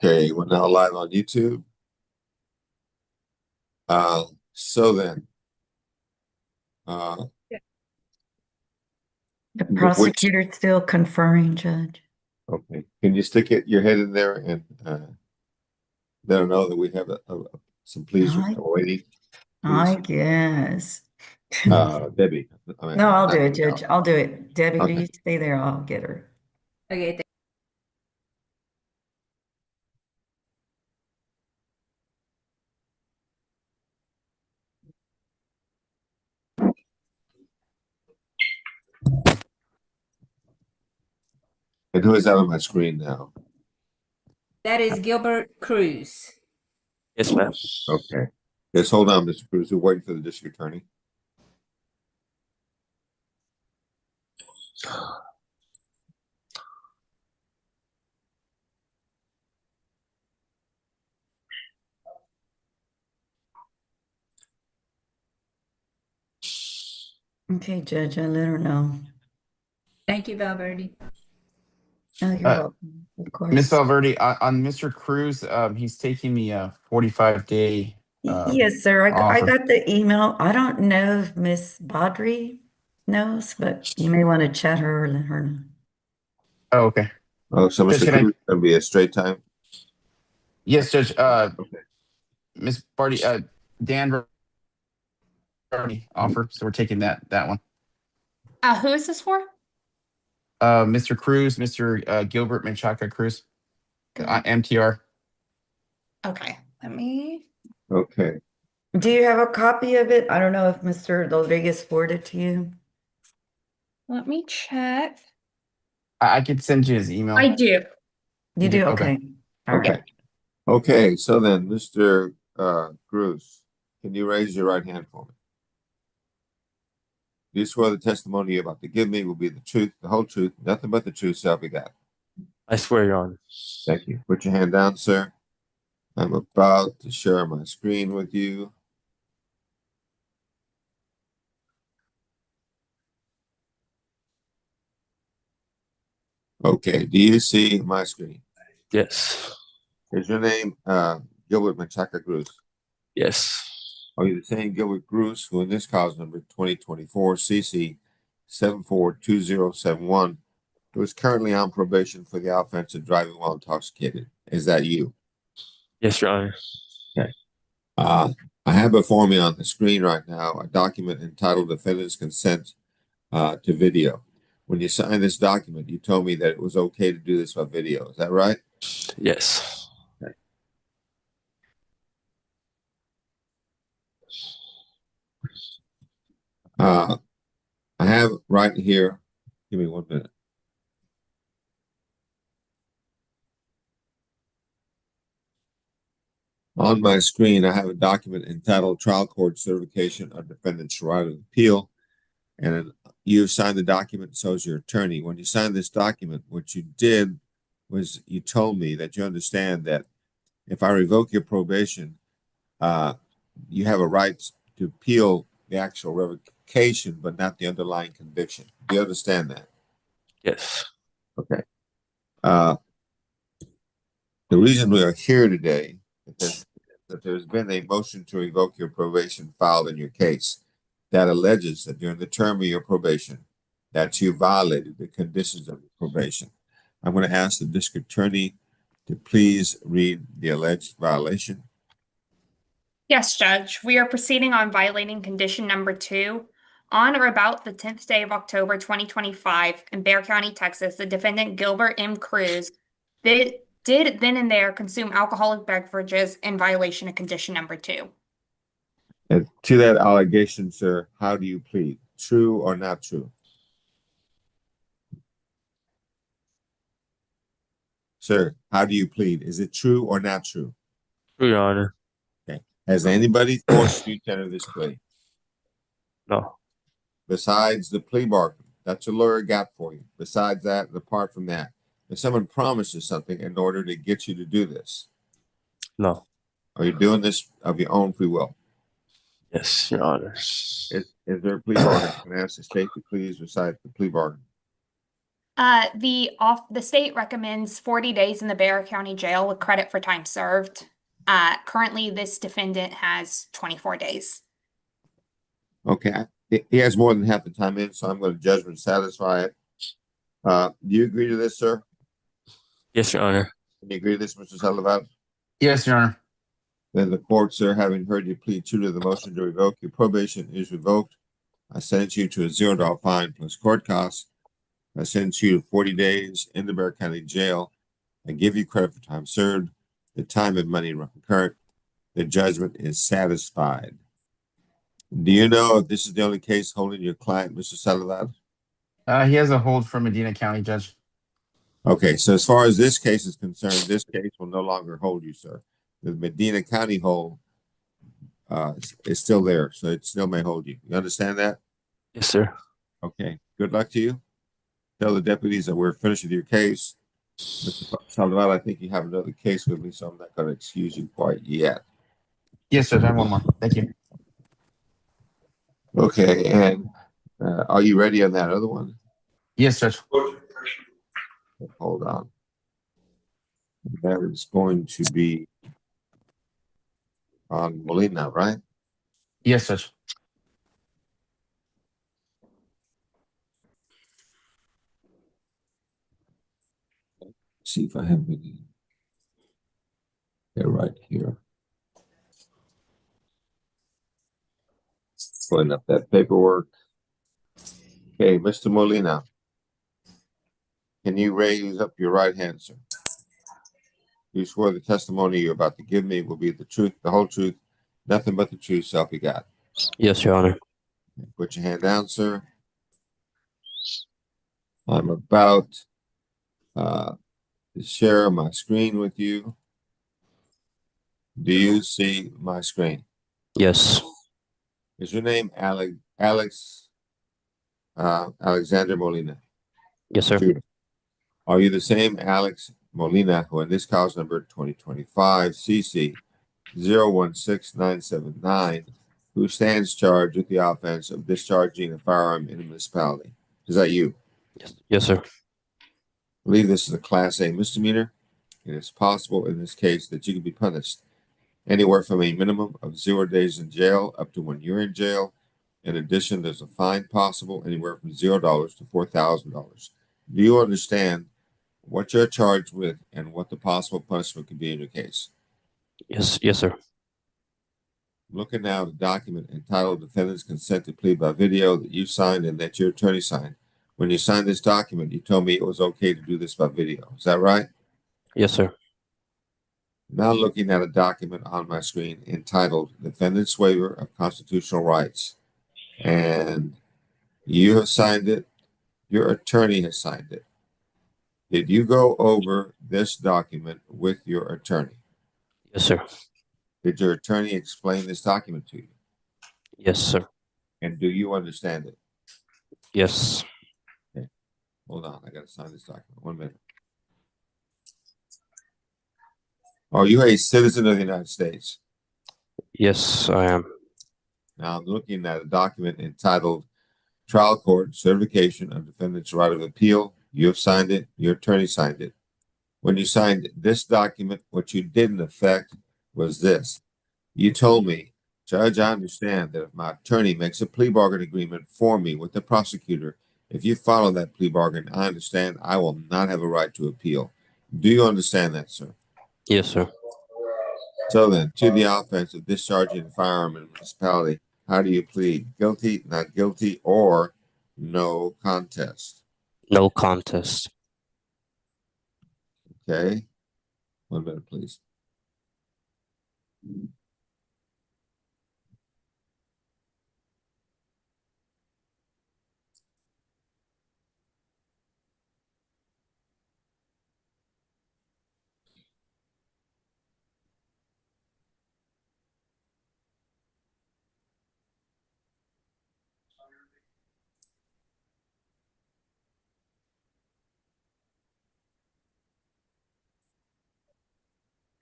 Okay, we're now live on YouTube. So then, uh, The which, prosecutor's still conferring, Judge. okay, can you stick your head in there and let them know that we have some pleas I, waiting, I please? guess. Debbie, I No, mean, I'll do not it, Debbie. Judge. I'll do it. Debbie, will Okay, you stay there? I'll get her. Okay, and who is that on my screen now? that is Gilbert Cruz. Yes, ma'am. Okay, just hold on, Mr. Cruz. We're waiting for the district attorney. Okay, Judge, I let her know. Thank you, Valverde. Oh, you're Uh, welcome. Of Ms. course. Valverde, on Mr. Cruz, he's taking the 45-day Yes, sir. I offer. got the email. I don't know if Miss Badri knows, but you may want to chat her or let her know. Oh, okay. Oh, so Judge, Mr. can I? Cruz, gonna be a straight time? Yes, Judge. Okay, Ms. Barty, Dan already offer, so we're taking that one. Who is this for? Mr. Cruz, Mr. Gilbert Menchaca Cruz, Good. MTR. Okay, let me. okay. Do you have a copy of it? I don't know if Mr. Rodriguez forwarded to you. Let me check. I could send you his email. I do. You do? Okay. Okay. All Okay. right. Okay, so then, Mr. Cruz, can you raise your right hand for me? Do you swear the testimony you're about to give me will be the truth, the whole truth, nothing but the truth, so help you God? I swear, Your Honor. Thank you. Put your hand down, sir. I'm about to share my screen with you. Okay, do you see my screen? Yes. Is your name Gilbert Menchaca Cruz? Yes. Are you the same Gilbert Cruz who in this cause number 2024 CC 742071 who is currently on probation for the offense of driving while intoxicated? Is that you? Yes, Your Honor. Okay. I have before me on the screen right now a document entitled Defendant's Consent to Video. When you signed this document, you told me that it was okay to do this by video. Is that right? Yes. Okay. I have right here, give me 1 minute. On my screen, I have a document entitled Trial Court Certification of Defendant's Right of Appeal. And you signed the document, so is your attorney. When you signed this document, what you did was you told me that you understand that if I revoke your probation, you have a right to appeal the actual revocation, but not the underlying conviction. Do you understand that? Yes. Okay. The reason we are here today is that there's been a motion to revoke your probation filed in your case that alleges that during the term of your probation that you violated the conditions of your probation. I'm going to ask the district attorney to please read the alleged violation. Yes, Judge. We are proceeding on violating condition number 2. On or about the 10th day of October 2025 in Bexar County, Texas, the defendant Gilbert M. Cruz did then and there consume alcoholic beverages in violation of condition number 2. And to that allegation, sir, how do you plead? True or not true? Sir, how do you plead? Is it true or not true? True, Your Honor. Okay. Has anybody forced you to enter this plea? No. Besides the plea bargain that your lawyer got for you, besides that, and apart from that, if someone promises something in order to get you to do this, No. are you doing this of your own free will? Yes, Your Honor. Is there a plea bargain? Can I ask the state to please recite the plea bargain? The state recommends 40 days in the Bexar County Jail with credit for time served. Currently, this defendant has 24 days. Okay, he has more than half the time in, so I'm going to judgment satisfy it. Do you agree to this, sir? Yes, Your Honor. Can you agree to this, Mr. Salavat? Yes, Your Honor. Then the court, sir, having heard you plead true to the motion to revoke, your probation is revoked. I sentence you to a $0 fine plus court costs. I sentence you to 40 days in the Bexar County Jail. I give you credit for time served. The time and money are concurrent. The judgment is satisfied. Do you know if this is the only case holding your client, Mr. Salavat? He has a hold for Medina County, Judge. Okay, so as far as this case is concerned, this case will no longer hold you, sir. The Medina County hold is still there, so it still may hold you. You understand that? Yes, sir. Okay, good luck to you. Tell the deputies that we're finished with your case. Mr. Salvat, I think you have another case with me, so I'm not going to excuse you quite yet. Yes, Judge. I have one more. Thank you. Okay, and are you ready on that other one? Yes, Judge. Hold on. That is going to be on Molina, right? Yes, Judge. See if I have any. They're right here. Pulling up that paperwork. Okay, Mr. Molina. Can you raise up your right hand, sir? You swear the testimony you're about to give me will be the truth, the whole truth, nothing but the truth, self you got. Yes, Your Honor. Put your hand down, sir. I'm about to share my screen with you. Do you see my screen? Yes. Is your name Alexander Molina? Yes, sir. Judah. Are you the same Alex Molina who in this cause number 2025 CC 016979 who stands charged with the offense of discharging a firearm in a municipality? Is that you? Yes, sir. I believe this is a Class A misdemeanor. It is possible in this case that you could be punished anywhere from a minimum of 0 days in jail up to 1 year in jail. In addition, there's a fine possible anywhere from $0 to $4,000. Do you understand what you're charged with and what the possible punishment could be in your case? Yes, sir. Looking now at a document entitled Defendant's Consent to Plead by Video that you signed and that your attorney signed. When you signed this document, you told me it was okay to do this by video. Is that right? Yes, sir. Now looking at a document on my screen entitled Defendant's Waiver of Constitutional Rights. And you have signed it. Your attorney has signed it. Did you go over this document with your attorney? Yes, sir. Did your attorney explain this document to you? Yes, sir. And do you understand it? Yes. Hold on, I gotta sign this document. 1 minute. Are you a citizen of the United States? Yes, I am. Now I'm looking at a document entitled Trial Court Certification of Defendant's Right of Appeal. You have signed it. Your attorney signed it. When you signed this document, what you did in effect was this. You told me, Judge, I understand that if my attorney makes a plea bargain agreement for me with the prosecutor, if you follow that plea bargain, I understand I will not have a right to appeal. Do you understand that, sir? Yes, sir. So then, to the offense of discharging a firearm in a municipality, how do you plead? Guilty, not guilty, or no contest? No contest. Okay. 1 minute, please.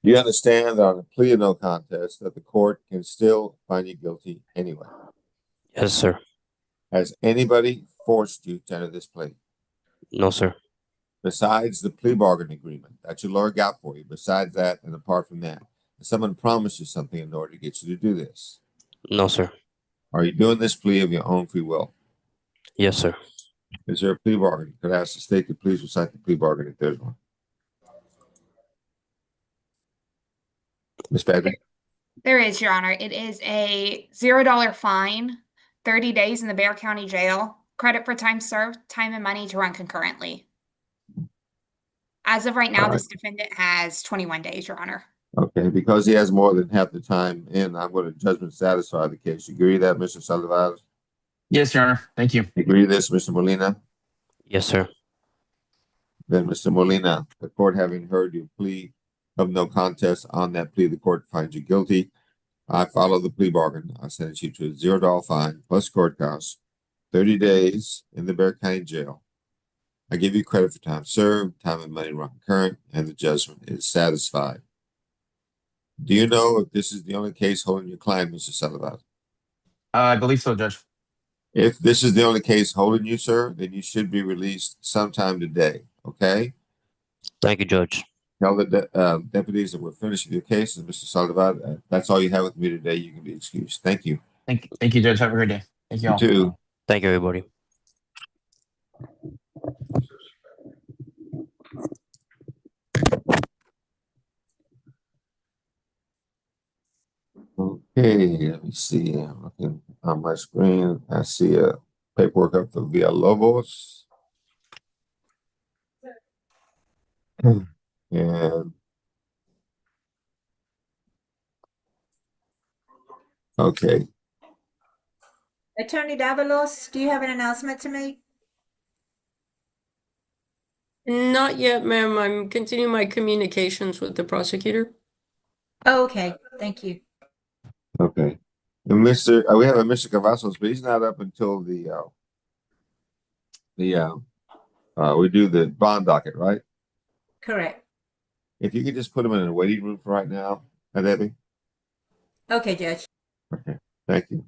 Do you understand that on a plea of no contest that the court can still find you guilty anyway? Yes, sir. Has anybody forced you to enter this plea? No, sir. besides the plea bargain agreement that your lawyer got for you, besides that and apart from that, someone promised you something in order to get you to do this. No, sir. Are you doing this plea of your own free will? Yes, sir. Is there a plea bargain? Could I ask the state to please recite the plea bargain if there's one? Ms. Badger? There is, Your Honor. It is a $0 fine, 30 days in the Bexar County Jail, credit for time served, time and money to run concurrently. As of right now, All right. this defendant has 21 days, Your Honor. Okay, because he has more than half the time in, I'm going to judgment satisfy the case. You agree that, Mr. Sullivan? Yes, Your Honor. Thank you. You agree to this, Mr. Molina? Yes, sir. Then, Mr. Molina, the court having heard your plea of no contest, on that plea, the court finds you guilty. I follow the plea bargain. I sentence you to a $0 fine plus court costs, 30 days in the Bexar County Jail. I give you credit for time served, time and money run concurrent, and the judgment is satisfied. Do you know if this is the only case holding your client, Mr. Sullivan? I believe so, Judge. If this is the only case holding you, sir, then you should be released sometime today, okay? Thank you, Judge. Tell the deputies that we're finished with your case, and Mr. Sullivan, that's all you have with me today. You can be excused. Thank you. Thank you, Judge. Have a great day. Thank you You all. too. Thank you, everybody. Okay, let me see. I'm looking on my screen. I see a paperwork up for Villalobos. And okay, Attorney Davalos, do you have an announcement to make? Not yet, ma'am. I'm continuing my communications with the prosecutor. Oh, okay, thank you. okay. And we have a Mr. Cavazos, but he's not up until we do the bond docket, right? Correct. If you could just put him in a waiting room for right now, Debbie. Okay, Judge. Okay, thank you.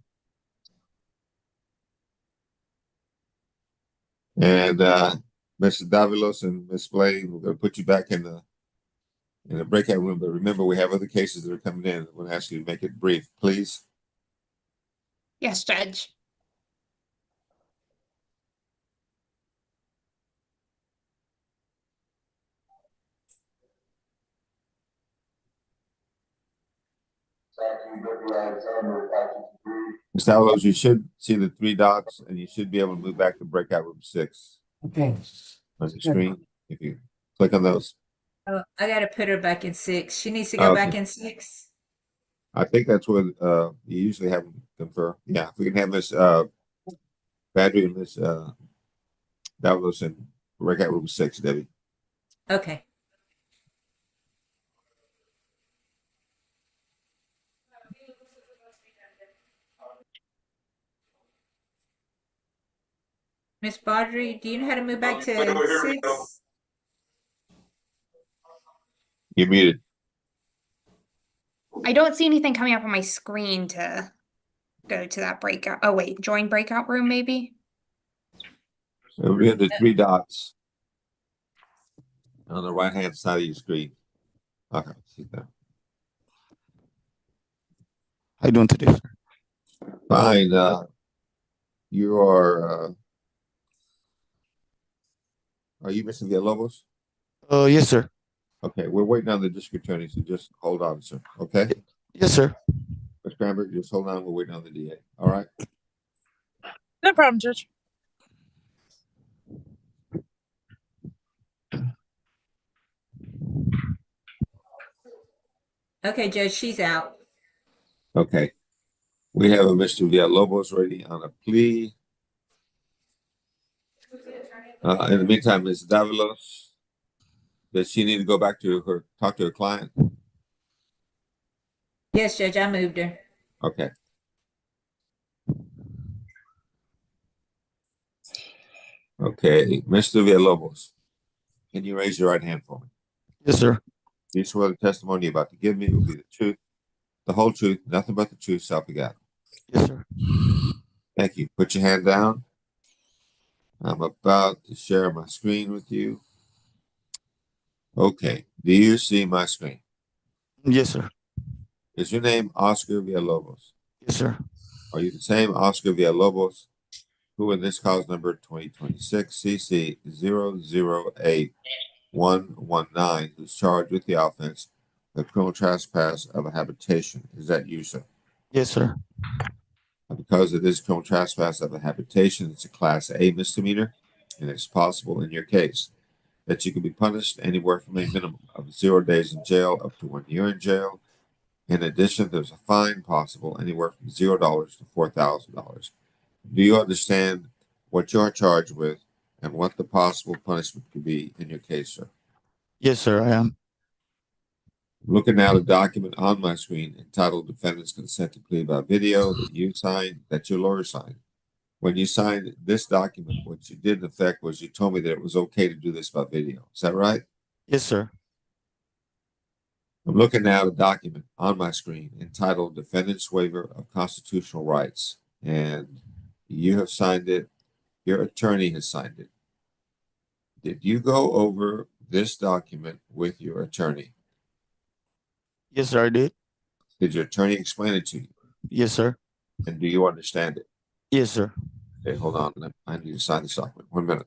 And Mr. Davalos and Ms. Blade, we're going to put you back in the breakout room. But remember, we have other cases that are coming in. I'm going to ask you to make it brief, please. Yes, Judge. Mr. Davalos, you should see the 3 dots, and you should be able to move back to breakout room 6 Okay. on the screen. If you click on those, Oh, I gotta put her back in 6. She needs to go back Okay. in 6. I think that's what you usually have them confer. Yeah, if we can have Miss Badry and Miss Davalos in breakout room 6, Debbie. Okay. Miss Baudry, do you know how to move back to 6? You're muted. I don't see anything coming up on my screen to go to that breakout. Oh, wait, join breakout room, maybe? So we have the 3 dots on the right-hand side of your screen. Okay, see that. How you doing today, sir? Fine. You are you Mr. Villalobos? Yes, sir. Okay, we're waiting on the district attorney, so just hold on, sir. Okay? Yes, sir. Ms. Cranberg, just hold on. We're waiting on the DA. All right? No problem, Judge. Okay, Judge, she's out. Okay. We have a Mr. Villalobos ready on a plea. In the meantime, Ms. Davalos, does she need to go back to talk to her client? Yes, Judge, I moved her. Okay. Okay, Mr. Villalobos, can you raise your right hand for me? Yes, sir. Do you swear the testimony you're about to give me will be the truth, the whole truth, nothing but the truth, self you got? Yes, sir. Thank you. Put your hand down. I'm about to share my screen with you. Okay, do you see my screen? Yes, sir. Is your name Oscar Villalobos? Yes, sir. Are you the same Oscar Villalobos who in this cause number 2026 CC 008119 who's charged with the offense of criminal trespass of a habitation? Is that you, sir? Yes, sir. Because it is criminal trespass of a habitation, it's a Class A misdemeanor, and it's possible in your case that you can be punished anywhere from a minimum of 0 days in jail up to 1 year in jail. In addition, there's a fine possible anywhere from $0 to $4,000. Do you understand what you are charged with and what the possible punishment could be in your case, sir? Yes, sir, I am. Looking at a document on my screen entitled Defendant's Consent to Plea by Video that you signed, that your lawyer signed. When you signed this document, what you did in effect was you told me that it was okay to do this by video. Is that right? Yes, sir. I'm looking now at a document on my screen entitled Defendant's Waiver of Constitutional Rights, and you have signed it. Your attorney has signed it. Did you go over this document with your attorney? Yes, sir, I did. Did your attorney explain it to you? Yes, sir. And do you understand it? Yes, sir. Okay, hold on. I need to sign this document. 1 minute.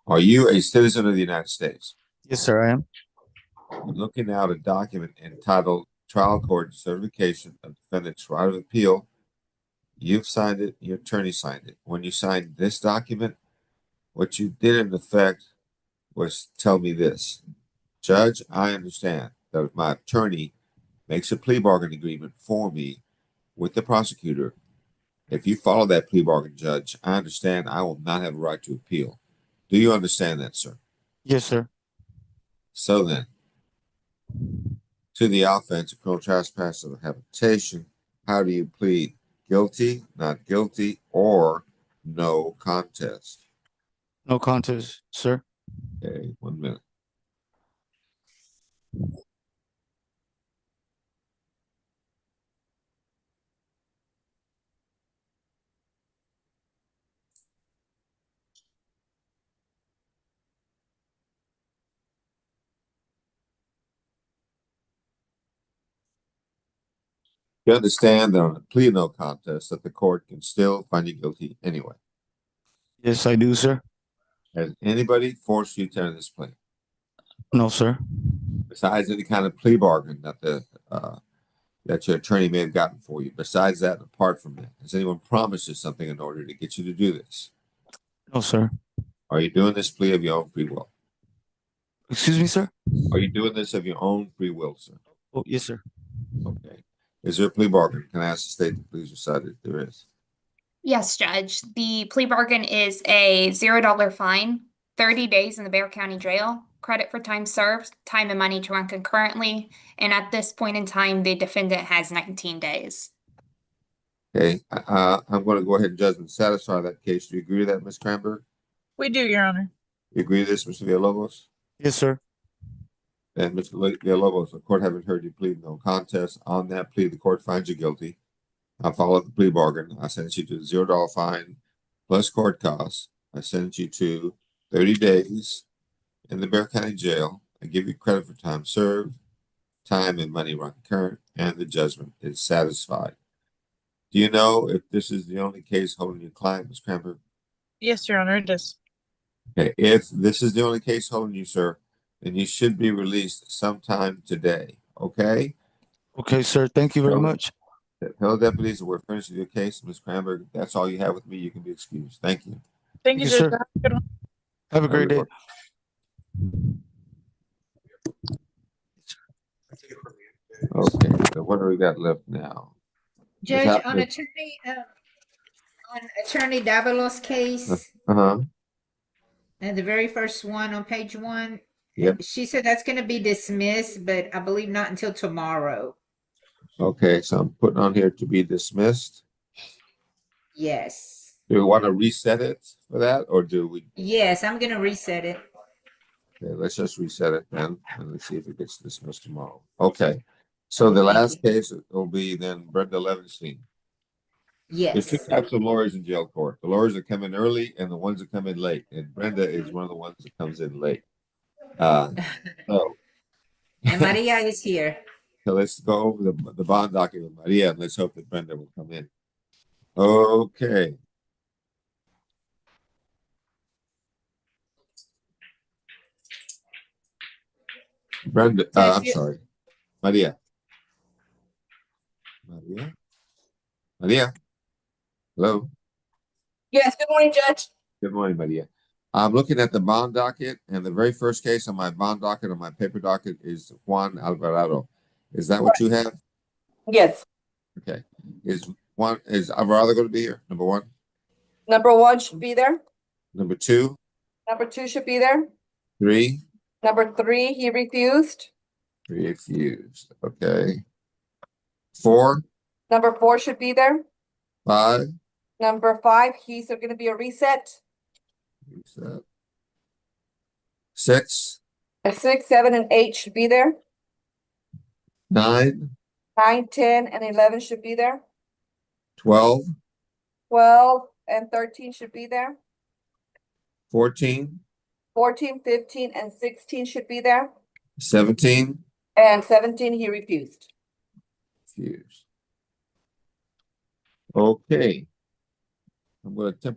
Are you a citizen of the United States? Yes, sir, I am. I'm looking at a document entitled Trial Court Certification of Defendant's Right of Appeal. You've signed it, your attorney signed it. When you signed this document, what you did in effect was tell me this. Judge, I understand that if my attorney makes a plea bargain agreement for me with the prosecutor, if you follow that plea bargain, Judge, I understand I will not have a right to appeal. Do you understand that, sir? Yes, sir. So then, to the offense of criminal trespass of habitation, how do you plead? Guilty, not guilty, or no contest? No contest, sir. Okay, 1 minute. You understand that on a plea of no contest that the court can still find you guilty anyway. Yes, I do, sir. Has anybody forced you to enter this plea? No, sir. Besides any kind of plea bargain that that your attorney may have gotten for you. Besides that, apart from that, has anyone promised you something in order to get you to do this? No, sir. Are you doing this plea of your own free will? Excuse me, sir? Are you doing this of your own free will, sir? Oh, yes, sir. Okay. Is there a plea bargain? Can I ask the state to please recite it if there is? Yes, Judge. The plea bargain is a $0 fine, 30 days in the Bexar County Jail, credit for time served, time and money to run concurrently, and at this point in time, the defendant has 19 days. Okay. I'm going to go ahead and judge and satisfy that case. Do you agree to that, Ms. Cranberg? We do, Your Honor. You agree to this, Mr. Villalobos? Yes, sir. And Mr. Villalobos, the court having heard you plead no contest, on that plea, the court finds you guilty. I followed the plea bargain. I sentence you to a $0 fine plus court costs. I sentence you to 30 days in the Bexar County Jail. I give you credit for time served, time and money run current, and the judgment is satisfied. Do you know if this is the only case holding your client, Ms. Cranberg? Yes, Your Honor, it is. Okay, if this is the only case holding you, sir, then you should be released sometime today, okay? Okay, sir. Thank you very much. Fellow deputies, we're finished with your case. Ms. Cranberg, if that's all you have with me, you can be excused. Thank you. Thank you, Yes, Judge. sir. Have a good one. Have a great day. Okay, so what do we got left now? Judge, that- on Attorney Davalos' case, Uh-huh. and the very first one on page 1, Yep. she said that's going to be dismissed, but I believe not until tomorrow. Okay, so I'm putting on here to be dismissed. Yes. Do we want to reset it for that, or do we? Yes, I'm going to reset it. Okay, let's just reset it then, and let's see if it gets dismissed tomorrow. Okay, so the last case will be then Brenda Levenstein. There's two Yes. types of lawyers in jail court. The lawyers that come in early and the ones that come in late. And Brenda is one of the ones that comes in late. So And Maria is here. So let's go over the bond document, Maria, and let's hope that Brenda will come in. Okay. Brenda, I'm sorry. Maria. Maria? Hello? Yes, good morning, Judge. Good morning, Maria. I'm looking at the bond docket, and the very first case on my bond docket, on my paper docket, is Juan Alvarado. Is that what you have? Yes. Okay. Is Alvarado going to be here? Number one? Number 1 should be there. Number two? Number 2 should be there. Three? Number 3, he refused. Refused. Okay. Four? Number 4 should be there. Five? Number 5, he's going to be a reset. Reset. Six? 6, 7, and 8 should be there. Nine? 9, 10, and 11 should be there. 12? 12 and 13 should be there. 14? 14, 15, and 16 should be there. 17? And 17, he refused. Refused. Okay. I'm going to temporarily